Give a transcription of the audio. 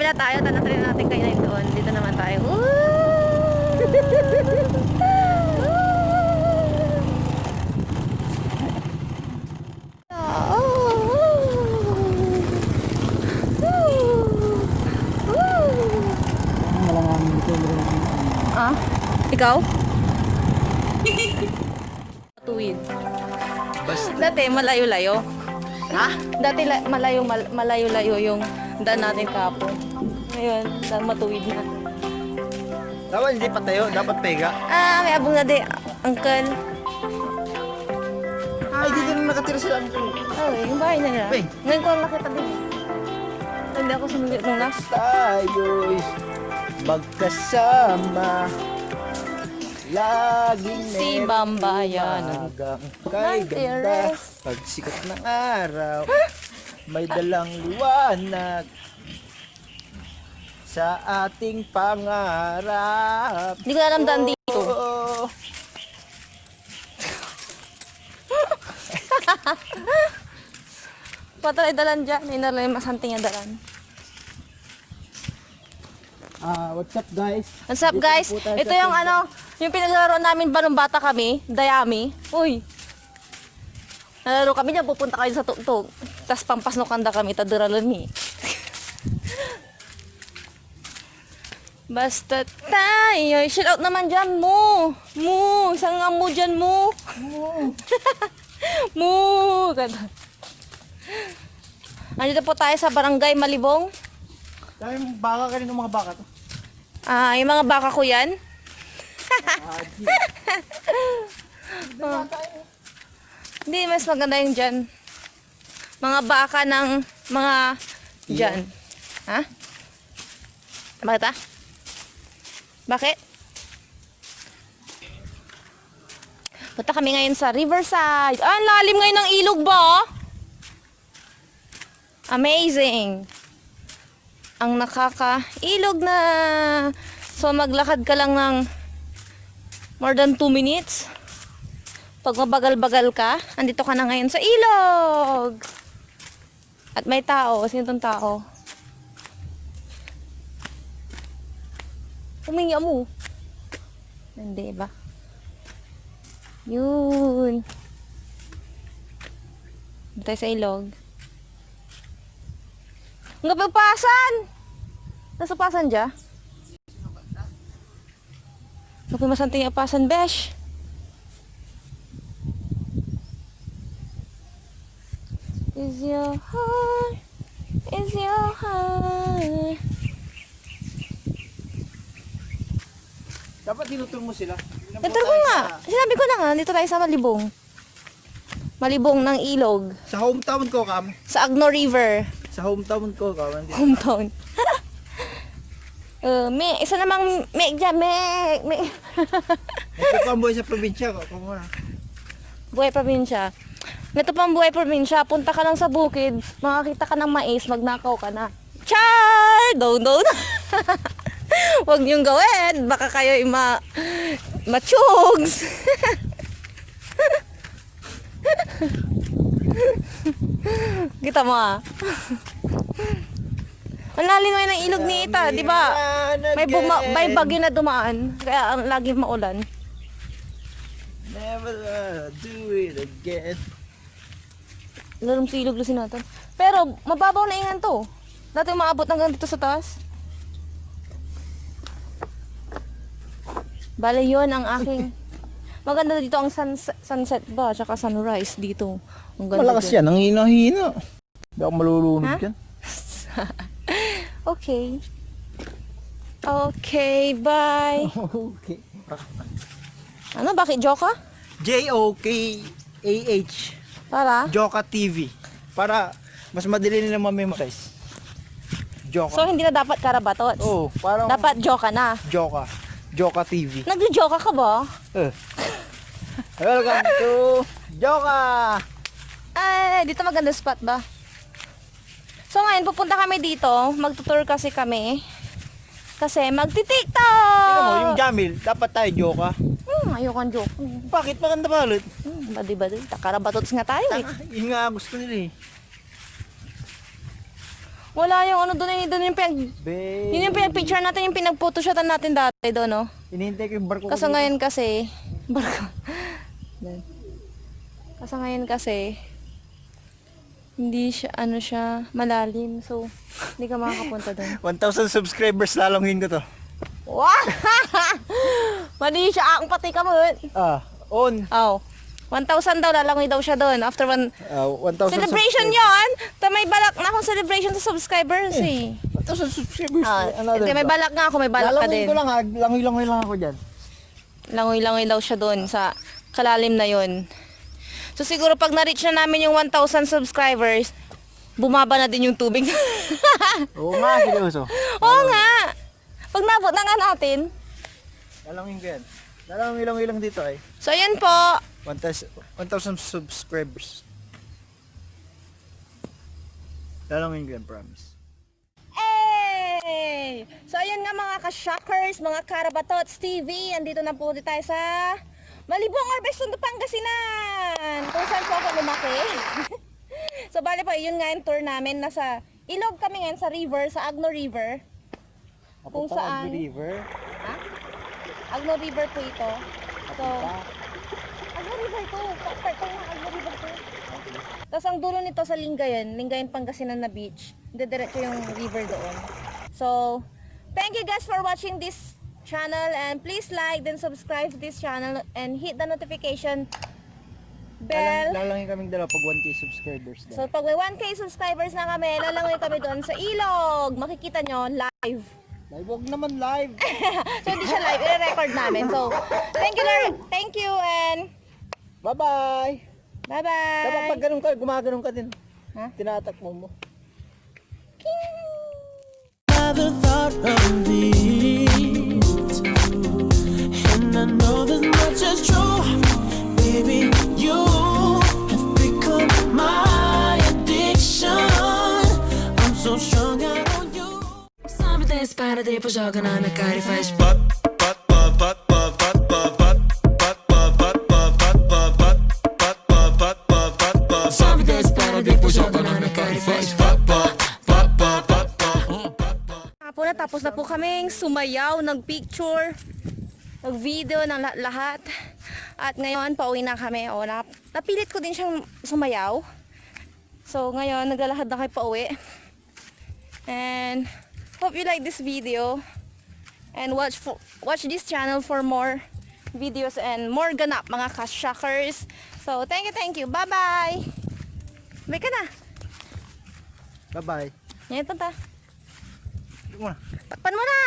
na tayo. Tanakrin natin kainin doon. Dito naman tayo. Ah, ikaw? Tuwid. Dati malayo-layo. Ha? Dati malayo-layo yung daan natin kapon. Ngayon, matuwid na. Dapat hindi patayo, dapat pega. Ah, may abong na di, uncle. Ay, dito na nakatira sila. Okay, yung bahay na nila. Wait. Ngayon ko lang nakita din. Hindi ako sumigit nung last. Tayo'y magkasama. Laging Si Bambayan. Kay ganda. Pagsikat ng araw, may dalang liwanag sa ating pangarap. Hindi ko alam daan dito. Oh. Patay dalan dyan. May nalang masanting yung dalan. What's up guys? What's up guys? Ito yung ano, yung pinaglaro namin ba nung bata kami, Dayami. Uy. Nalaro kami niya, pupunta kayo sa tugtog. Tapos pampasnokanda kami, taduralan ni. Basta tayo. Shout out naman dyan mo. Mo. Isang nga mo dyan mo. Mo. Mo. Andito po tayo sa Barangay Malibong. Dahil baka ka rin ng mga baka to. Ah, yung mga baka ko yan. Hindi, mas maganda yung dyan. Mga baka ng mga dyan. Ha? Bakit ah? Bakit? Punta kami ngayon sa Riverside. Ah, ang lalim ngayon ng ilog ba? Amazing. Ang nakaka-ilog na. So maglakad ka lang ng more than 2 minutes. Pag mabagal-bagal ka, andito ka na ngayon sa ilog. At may tao. Sino tong tao? Humingi mo. Hindi ba? Yun. Dito tayo sa ilog. Ang kapagpasan! Nasa pasan dya? Kapag masanting yung pasan, besh. Is your heart, is your heart. Dapat tinuturo mo sila. Naturo ko nga. Sinabi ko na nga, dito tayo sa Malibong. Malibong ng ilog. Sa hometown ko, Kam. Sa Agno River. Sa hometown ko, Kam. Hometown. Isa namang mek dyan, mek. Ito pa ang buhay sa probinsya ko. Kung ano. Buhay probinsya. Ito pang buhay probinsya. Punta ka lang sa bukid, makakita ka ng mais, magnakaw ka na. Char! Don't. Huwag niyong gawin. Baka kayo machugs. Kita mo ah. Ang lalim ngayon ng ilog ni Ita, di ba? May bagyo na dumaan, kaya ang lagi maulan. Never do it again. Lalim sa ilog lusin natin. Pero mababaw na ingan to. Dati umaabot hanggang dito sa taas. Bale yun ang aking... Maganda dito ang sunset ba, tsaka sunrise dito. Ang ganda Malakas yan, ang hina-hina. Hindi ako malulunod yan. Okay. Okay, bye. Okay. Ano, bakit Joka? Jokah. Para? Joka TV. Para mas madali nila ma-memorize. Joka. So, hindi na dapat karabatot. Oh, parang Dapat Joka na. Joka TV. Nagjo-Joka ka ba? Welcome to Joka. Ay, dito maganda spot ba? So ngayon, pupunta kami dito. Magtutour kasi kami. Kasi magti-tiktok! Tingnan mo, yung Jamil, dapat tayo Joka. Ayokong joke. Bakit maganda ba ulit? Badi-badi. Takarabatot nga tayo eh. Yun nga gusto nila eh. Wala yung ano doon, doon yung yun yung pinag-picture natin, yung pinag-photoshotan natin dati doon, no? Hinihintay ko yung barko ko Kaso dito. ngayon kasi, barko. Kaso ngayon kasi, hindi siya, ano siya, malalim. So, hindi ka makakapunta doon. 1,000 subscribers lalongin ko to. Wow! Mali siya, ang pati ka mo. On. Oh. 1,000 daw, lalangoy daw siya doon. After 1,000 celebration yon. May balak na akong celebration sa subscribers eh. 1,000 subscribers. May balak nga ako, may balak ka Lalangin din. ko lang ha. Langoy-langoy lang ako dyan. Langoy-langoy daw siya doon sa kalalim na yon. So siguro pag na-reach na namin yung 1,000 subscribers, bumaba na din yung tubig. Oo nga, seryoso. Oo nga. Pag nabot na nga natin. Lalangin ko yan. Lalangin lang dito ay. So yun po. 1,000 subscribers. Lalangin ko yan, promise. Hey! So ayun nga mga ka-shockers, mga Karabatots TV, andito na po tayo sa Malibong Orbestondo, Pangasinan, kung saan po ako lumaki. So bali po, yun nga yung tour namin, nasa ilog kami ngayon sa river, sa Agno River. Kung saan, River. ha? Agno River po ito. So, Agno River to, part ng Agno River to. Tapos ang dulo nito sa Lingayen Pangasinan na beach. Diretso yung river doon. So, thank you guys for watching this channel and please like then subscribe to this channel and hit the notification bell. Lalangin kaming dalawa pag 1K subscribers daw. So pag may 1K subscribers na kami, lalangoy kami doon sa ilog. Makikita nyo live. Live, wag naman live. So hindi siya live, i-record namin. So thank you Lord. Thank you and Bye-bye. bye-bye. Dapat pag ganun ka, gumaganon ka din. Ha? Tinatakbo mo. Never thought of it, and I know this much is true. Baby, you have become my addiction. I'm so strung out on you. Sabe desse para depois joga na minha cara e faz Sabe desse para depois joga na minha cara e faz Hapon na, tapos na po kaming sumayaw, nagpicture, nag-video ng lahat. At ngayon, pauwi na kami. O, napilit ko din siyang sumayaw. So, ngayon, naglalakad na kayo pauwi. And, hope you like this video. And watch this channel for more videos and more ganap, mga ka-shockers. So, thank you. Bye-bye! Bye ka na. Bye-bye. Ngayon, punta. Ito mo na. Takpan mo na!